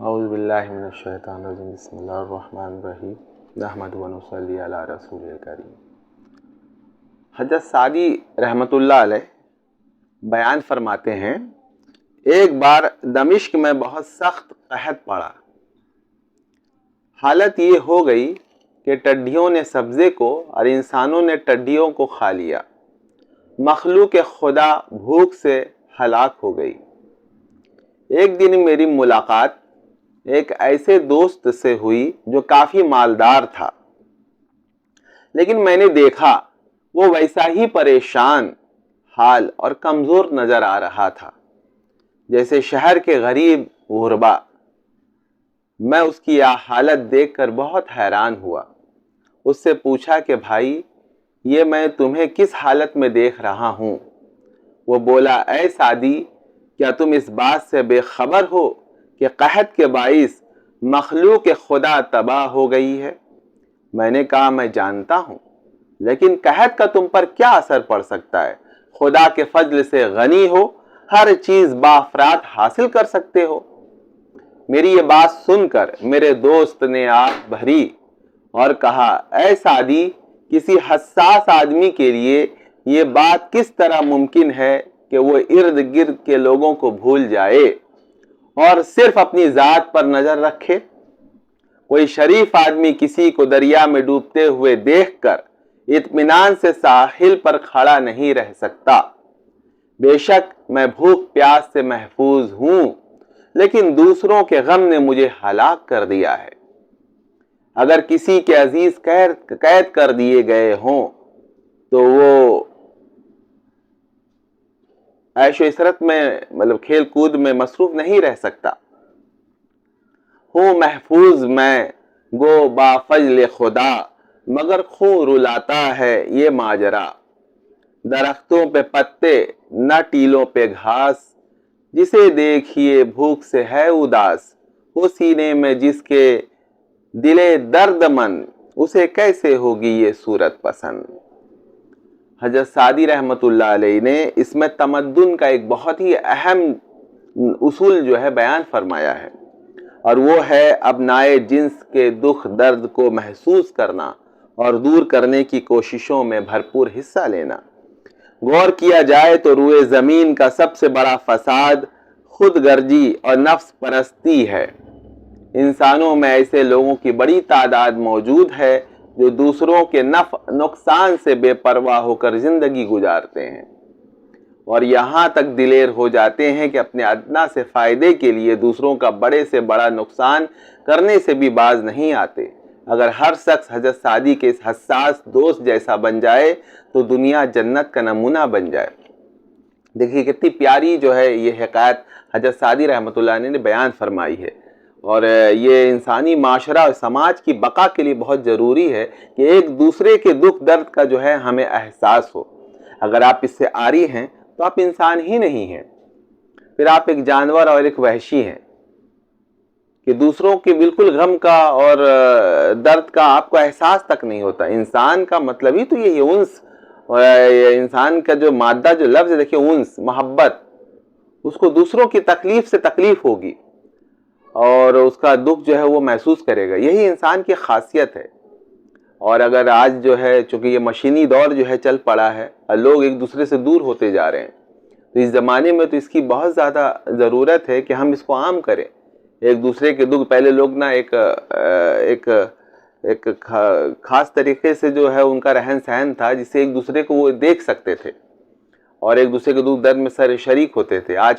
اعوذ باللہ من الشیطان الرجیم بسم اللہ الرحمن الرحیم نحمدہ و نصلی علی رسول الکریم۔ حضرت سعدی رحمۃ اللہ علیہ بیان فرماتے ہیں، ایک بار دمشق میں بہت سخت قحط پڑا۔ حالت یہ ہو گئی کہ ٹڈیوں نے سبزے کو اور انسانوں نے ٹڈیوں کو کھا لیا۔ مخلوق خدا بھوک سے ہلاک ہو گئی۔ ایک دن میری ملاقات ایک ایسے دوست سے ہوئی جو کافی مالدار تھا، لیکن میں نے دیکھا وہ ویسا ہی پریشان حال اور کمزور نظر آ رہا تھا جیسے شہر کے غریب غربا۔ میں اس کی یہ حالت دیکھ کر بہت حیران ہوا۔ اس سے پوچھا کہ بھائی، یہ میں تمہیں کس حالت میں دیکھ رہا ہوں؟ وہ بولا، اے سعدی، کیا تم اس بات سے بے خبر ہو کہ قحط کے باعث مخلوق خدا تباہ ہو گئی ہے؟ میں نے کہا، میں جانتا ہوں، لیکن قحط کا تم پر کیا اثر پڑ سکتا ہے؟ خدا کے فضل سے غنی ہو، ہر چیز بافراد حاصل کر سکتے ہو۔ میری یہ بات سن کر میرے دوست نے آنکھ بھری اور کہا، اے سعدی، کسی حساس آدمی کے لیے یہ بات کس طرح ممکن ہے کہ وہ ارد گرد کے لوگوں کو بھول جائے اور صرف اپنی ذات پر نظر رکھے؟ کوئی شریف آدمی کسی کو دریا میں ڈوبتے ہوئے دیکھ کر اطمینان سے ساحل پر کھڑا نہیں رہ سکتا۔ بے شک میں بھوک پیاس سے محفوظ ہوں، لیکن دوسروں کے غم نے مجھے ہلاک کر دیا ہے۔ اگر کسی کے عزیز قید کر دیے گئے ہوں تو وہ عیش و عشرت میں کھیل کود میں مصروف نہیں رہ سکتا۔ ہوں محفوظ میں گو با فضل خدا، مگر خوں رلاتا ہے یہ ماجرا۔ درختوں پہ پتے نہ ٹیلوں پہ گھاس، جسے دیکھیے بھوک سے ہے اداس۔ ہو سینے میں جس کے دلے درد مند، اسے کیسے ہوگی یہ صورت پسند۔ حضرت سعدی رحمۃ اللہ علیہ نے اس میں تمدن کا ایک بہت ہی اہم اصول جو ہے بیان فرمایا ہے، اور وہ ہے ابنائے جنس کے دکھ درد کو محسوس کرنا اور دور کرنے کی کوششوں میں بھرپور حصہ لینا۔ غور کیا جائے تو روئے زمین کا سب سے بڑا فساد خود غرضی اور نفس پرستی ہے۔ انسانوں میں ایسے لوگوں کی بڑی تعداد موجود ہے جو دوسروں کے نقصان سے بے پرواہ ہو کر زندگی گزارتے ہیں، اور یہاں تک دلیر ہو جاتے ہیں کہ اپنے ادنا سے فائدے کے لیے دوسروں کا بڑے سے بڑا نقصان کرنے سے بھی باز نہیں آتے۔ اگر ہر شخص حضرت سعدی کے اس حساس دوست جیسا بن جائے تو دنیا جنت کا نمونہ بن جائے۔ دیکھیے کتنی پیاری جو ہے یہ حکایت حضرت سعدی رحمۃ اللہ علیہ نے بیان فرمائی ہے، اور یہ انسانی معاشرہ اور سماج کی بقا کے لیے بہت ضروری ہے کہ ایک دوسرے کے دکھ درد کا جو ہے ہمیں احساس ہو۔ اگر آپ اس سے عاری ہیں تو آپ انسان ہی نہیں ہیں، پھر آپ ایک جانور اور ایک وحشی ہیں کہ دوسروں کے بالکل غم کا اور درد کا آپ کو احساس تک نہیں ہوتا۔ انسان کا مطلب ہی تو یہی انس، انسان کا جو مادہ جو لفظ ہے، دیکھیے انس، محبت، اس کو دوسروں کی تکلیف سے تکلیف ہوگی اور اس کا دکھ جو ہے وہ محسوس کرے گا۔ یہی انسان کی خاصیت ہے۔ اور اگر آج جو ہے چونکہ یہ مشینی دور جو ہے چل پڑا ہے اور لوگ ایک دوسرے سے دور ہوتے جا رہے ہیں، تو اس زمانے میں تو اس کی بہت زیادہ ضرورت ہے کہ ہم اس کو عام کریں۔ ایک دوسرے کے دکھ، پہلے لوگ نا ایک خاص طریقے سے جو ہے ان کا رہن سہن تھا جس سے ایک دوسرے کو وہ دیکھ سکتے تھے اور ایک دوسرے کے دکھ درد میں شریک ہوتے تھے۔ آج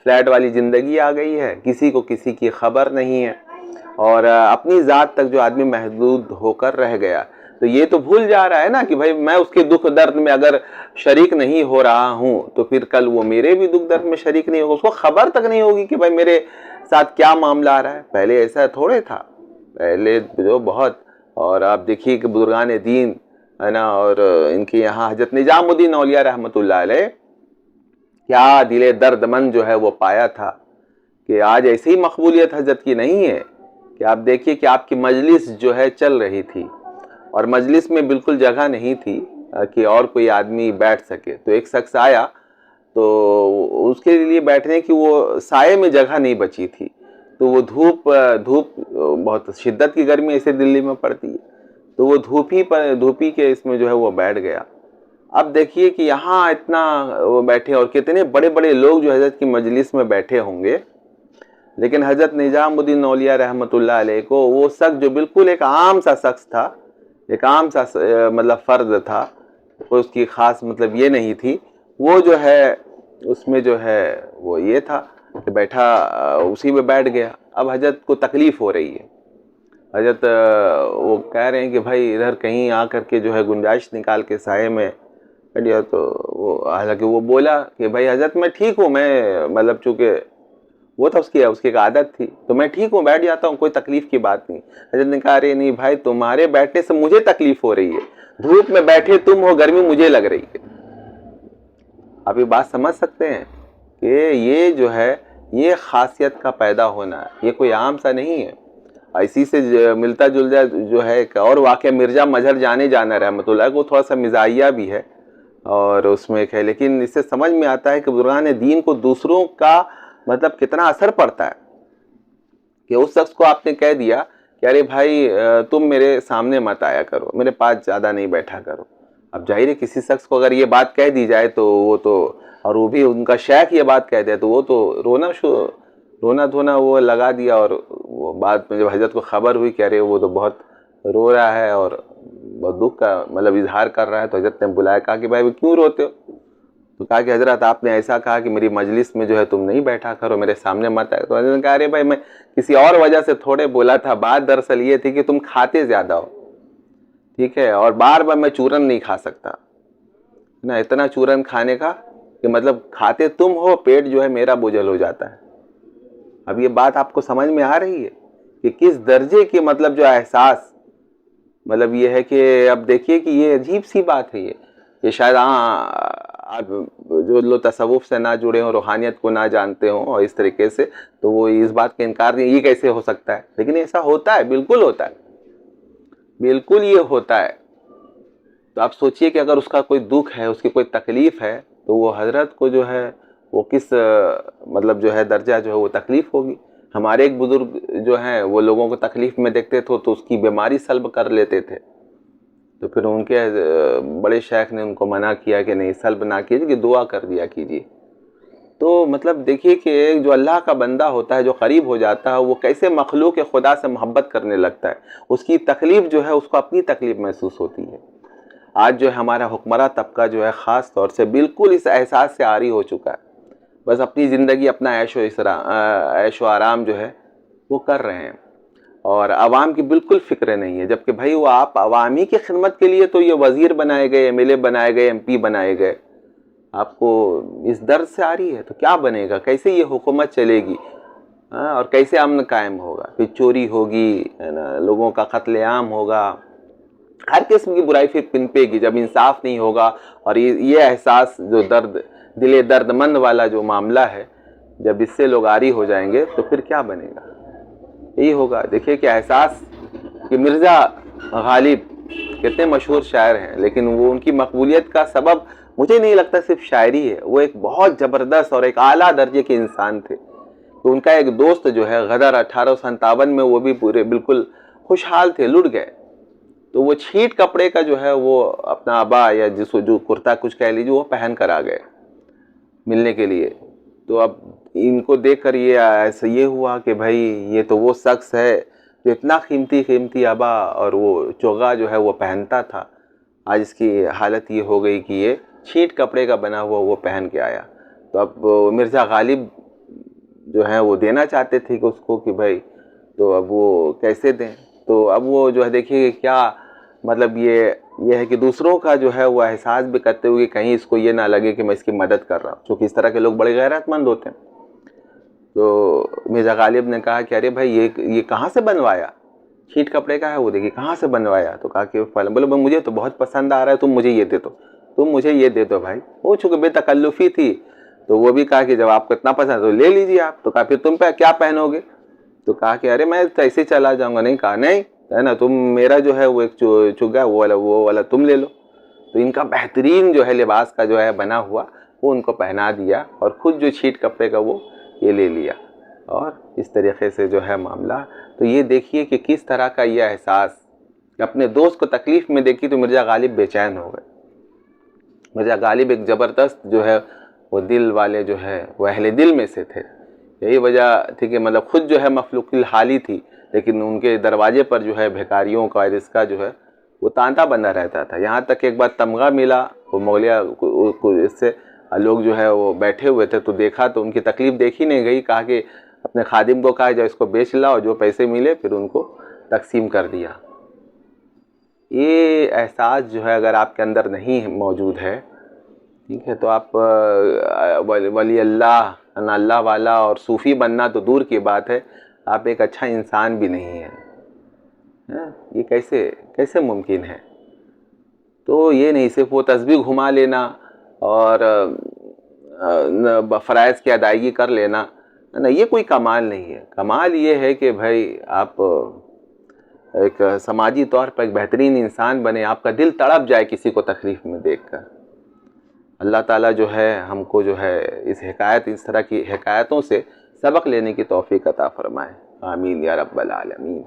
فلیٹ والی زندگی آ گئی ہے، کسی کو کسی کی خبر نہیں ہے، اور اپنی ذات تک جو آدمی محدود ہو کر رہ گیا، تو یہ تو بھول جا رہا ہے نا کہ بھائی میں اس کے دکھ درد میں اگر شریک نہیں ہو رہا ہوں تو پھر کل وہ میرے بھی دکھ درد میں شریک نہیں ہوگا، اس کو خبر تک نہیں ہوگی کہ بھائی میرے ساتھ کیا معاملہ آ رہا ہے۔ پہلے ایسا تھوڑے تھا، پہلے جو بہت، اور آپ دیکھیے کہ بزرگان دین ہے نا، اور ان کے یہاں حضرت نظام الدین اولیاء رحمۃ اللہ علیہ کیا دل درد مند جو ہے وہ پایا تھا کہ آج ایسی ہی مقبولیت حضرت کی نہیں ہے کہ آپ دیکھیے کہ آپ کی مجلس جو ہے چل رہی تھی اور مجلس میں بالکل جگہ نہیں تھی کہ اور کوئی آدمی بیٹھ سکے، تو ایک شخص آیا تو اس کے لیے بیٹھنے کی وہ سائے میں جگہ نہیں بچی تھی، تو وہ دھوپ بہت شدت کی گرمی ایسے دلی میں پڑتی ہے، تو وہ دھوپی کے اس میں جو ہے وہ بیٹھ گیا۔ اب دیکھیے کہ یہاں اتنا وہ بیٹھے اور کتنے بڑے بڑے لوگ جو حضرت کی مجلس میں بیٹھے ہوں گے، لیکن حضرت نظام الدین اولیاء رحمۃ اللہ علیہ کو وہ شخص جو بالکل ایک عام سا شخص تھا، ایک عام سا مطلب فرد تھا، کوئی اس کی خاص مطلب یہ نہیں تھی، وہ جو ہے اس میں جو ہے وہ یہ تھا کہ بیٹھا اسی میں بیٹھ گیا۔ اب حضرت کو تکلیف ہو رہی ہے، حضرت وہ کہہ رہے ہیں کہ بھائی ادھر کہیں آ کر کے جو ہے گنجائش نکال کے سائے میں بیٹھ گیا، تو وہ حالانکہ وہ بولا کہ بھائی حضرت میں ٹھیک ہوں، میں مطلب چونکہ وہ تھا اس کی ایک عادت تھی، تو میں ٹھیک ہوں، بیٹھ جاتا ہوں، کوئی تکلیف کی بات نہیں۔ حضرت نے کہا ارے نہیں بھائی، تمہارے بیٹھنے سے مجھے تکلیف ہو رہی ہے، دھوپ میں بیٹھے تم ہو، گرمی مجھے لگ رہی ہے۔ آپ یہ بات سمجھ سکتے ہیں کہ یہ جو ہے یہ خاصیت کا پیدا ہونا ہے، یہ کوئی عام سا نہیں ہے۔ اسی سے ملتا جلتا جو ہے ایک اور واقعہ مرزا مظہر جانا رحمۃ اللہ کو، تھوڑا سا مزاحیہ بھی ہے اور اس میں ایک ہے، لیکن اس سے سمجھ میں آتا ہے کہ بزرگان دین کو دوسروں کا مطلب کتنا اثر پڑتا ہے، کہ اس شخص کو آپ نے کہہ دیا کہ ارے بھائی تم میرے سامنے مت آیا کرو، میرے پاس زیادہ نہیں بیٹھا کرو۔ اب ظاہر ہے کسی شخص کو اگر یہ بات کہہ دی جائے تو وہ تو، اور وہ بھی ان کا شیخ یہ بات کہہ دے تو وہ تو رونا دھونا وہ لگا دیا، اور وہ بعد میں جب حضرت کو خبر ہوئی کہ ارے وہ تو بہت رو رہا ہے اور بہت دکھ کا مطلب اظہار کر رہا ہے، تو حضرت نے بلایا، کہا کہ بھائی کیوں روتے ہو؟ تو کہا کہ حضرت آپ نے ایسا کہا کہ میری مجلس میں جو ہے تم نہیں بیٹھا کرو، میرے سامنے مت آئے۔ تو حضرت نے کہا ارے بھائی میں کسی اور وجہ سے تھوڑے بولا تھا، بات دراصل یہ تھی کہ تم کھاتے زیادہ ہو، ٹھیک ہے، اور بار بار میں چورن نہیں کھا سکتا نا، اتنا چورن کھانے کا کہ مطلب کھاتے تم ہو، پیٹ جو ہے میرا بوجھل ہو جاتا ہے۔ اب یہ بات آپ کو سمجھ میں آ رہی ہے کہ کس درجے کی مطلب جو احساس مطلب یہ ہے کہ اب دیکھیے کہ یہ عجیب سی بات ہے، یہ شاید آپ جو لوگ تصوف سے نہ جڑے ہوں، روحانیت کو نہ جانتے ہوں اور اس طریقے سے، تو وہ اس بات کا انکار نہیں، یہ کیسے ہو سکتا ہے، لیکن ایسا ہوتا ہے، بالکل ہوتا ہے، بالکل یہ ہوتا ہے۔ تو آپ سوچئے کہ اگر اس کا کوئی دکھ ہے، اس کی کوئی تکلیف ہے، تو وہ حضرت کو جو ہے وہ کس مطلب جو ہے درجہ جو ہے وہ تکلیف ہوگی۔ ہمارے ایک بزرگ جو ہیں وہ لوگوں کو تکلیف میں دیکھتے تھے تو اس کی بیماری سلب کر لیتے تھے، تو پھر ان کے بڑے شیخ نے ان کو منع کیا کہ نہیں سلب نہ کیجیے، کہ دعا کر دیا کیجیے۔ تو مطلب دیکھیے کہ جو اللہ کا بندہ ہوتا ہے، جو قریب ہو جاتا ہے، وہ کیسے مخلوق خدا سے محبت کرنے لگتا ہے، اس کی تکلیف جو ہے اس کو اپنی تکلیف محسوس ہوتی ہے۔ آج جو ہے ہمارا حکمراں طبقہ جو ہے خاص طور سے بالکل اس احساس سے عاری ہو چکا ہے، بس اپنی زندگی اپنا عیش و آرام جو ہے وہ کر رہے ہیں، اور عوام کی بالکل فکر نہیں ہے، جبکہ بھائی وہ آپ عوامی کی خدمت کے لیے تو یہ وزیر بنائے گئے، ایم ایل اے بنائے گئے، ایم پی بنائے گئے، آپ کو اس درد سے آ رہی ہے تو کیا بنے گا، کیسے یہ حکومت چلے گی، اور کیسے امن قائم ہوگا؟ پھر چوری ہوگی، لوگوں کا قتل عام ہوگا، ہر قسم کی برائی پھر پنپے گی جب انصاف نہیں ہوگا، اور یہ احساس جو درد مند والا جو معاملہ ہے، جب اس سے لوگ عاری ہو جائیں گے تو پھر کیا بنے گا؟ یہی ہوگا۔ دیکھیے کہ احساس کہ مرزا غالب کتنے مشہور شاعر ہیں، لیکن وہ ان کی مقبولیت کا سبب مجھے نہیں لگتا صرف شاعری ہے، وہ ایک بہت زبردست اور ایک اعلیٰ درجے کے انسان تھے۔ تو ان کا ایک دوست جو ہے غدر 1857 میں، وہ بھی پورے بالکل خوشحال تھے، لٹ گئے، تو وہ چھیٹ کپڑے کا جو ہے وہ اپنا عبا یا جو کرتا کچھ کہہ لیجیے وہ پہن کر آ گئے ملنے کے لیے۔ تو اب ان کو دیکھ کر ایسا یہ ہوا کہ بھائی یہ تو وہ شخص ہے جو اتنا قیمتی عبا اور وہ چوغا جو ہے وہ پہنتا تھا، آج اس کی حالت یہ ہو گئی کہ یہ چھیٹ کپڑے کا بنا ہوا وہ پہن کے آیا۔ تو اب مرزا غالب جو ہیں وہ دینا چاہتے تھے کہ اس کو کہ بھائی، تو اب وہ کیسے دیں؟ تو اب وہ جو ہے دیکھیے کیا مطلب یہ ہے کہ دوسروں کا جو ہے وہ احساس بھی کرتے ہوئے کہیں اس کو یہ نہ لگے کہ میں اس کی مدد کر رہا ہوں، چونکہ اس طرح کے لوگ بڑے غیرت مند ہوتے ہیں۔ تو مرزا غالب نے کہا کہ ارے بھائی یہ کہاں سے بنوایا؟ چھیٹ کپڑے کا ہے، وہ دیکھیے کہاں سے بنوایا؟ تو کہا کہ بولے مجھے تو بہت پسند آ رہا ہے، تم مجھے یہ دے دو بھائی۔ وہ چونکہ بے تکلفی تھی تو وہ بھی کہا کہ جب آپ کو اتنا پسند ہے تو لے لیجیے آپ۔ تو کہا پھر تم پہ کیا پہنو گے؟ تو کہا کہ ارے میں تو ایسے چلا جاؤں گا۔ نہیں، کہا نہیں ہے نا، تم میرا جو ہے وہ ایک چگا وہ والا تم لے لو۔ تو ان کا بہترین جو ہے لباس کا جو ہے بنا ہوا وہ ان کو پہنا دیا، اور خود جو چھیٹ کپڑے کا وہ یہ لے لیا۔ اور اس طریقے سے جو ہے معاملہ. تو یہ دیکھیے کہ کس طرح کا یہ احساس. اپنے دوست کو تکلیف میں دیکھی تو مرزا غالب بے چین ہو گئے. مرزا غالب ایک زبردست جو ہے وہ دل والے جو ہے وہ اہل دل میں سے تھے. یہی وجہ تھی کہ مطلب خود جو ہے مفلوق الحالی تھی، لیکن ان کے دروازے پر جو ہے بھیکاریوں کا اور اس کا جو ہے وہ تانتا بنا رہتا تھا. یہاں تک کہ ایک بار تمغہ ملا، وہ مغلیہ اس سے لوگ جو ہے وہ بیٹھے ہوئے تھے تو دیکھا تو ان کی تکلیف دیکھی نہیں گئی. کہا کہ اپنے خادم کو کہا جو اس کو بیچ لاؤ، جو پیسے ملے پھر ان کو تقسیم کر دیا. یہ احساس جو ہے اگر آپ کے اندر نہیں موجود ہے، ٹھیک ہے، تو آپ ولی اللہ، اللہ والا اور صوفی بننا تو دور کی بات ہے، آپ ایک اچھا انسان بھی نہیں ہیں. یہ کیسے ممکن ہے؟ تو یہ نہیں صرف وہ تسبیح گھما لینا اور فرائض کی ادائیگی کر لینا، نہ، یہ کوئی کمال نہیں ہے. کمال یہ ہے کہ بھائی آپ ایک سماجی طور پر ایک بہترین انسان بنے، آپ کا دل تڑپ جائے کسی کو تکلیف میں دیکھ کر. اللہ تعالیٰ جو ہے ہم کو جو ہے اس طرح کی حکایتوں سے سبق لینے کی توفیق عطا فرمائے. آمین یا رب العالمین.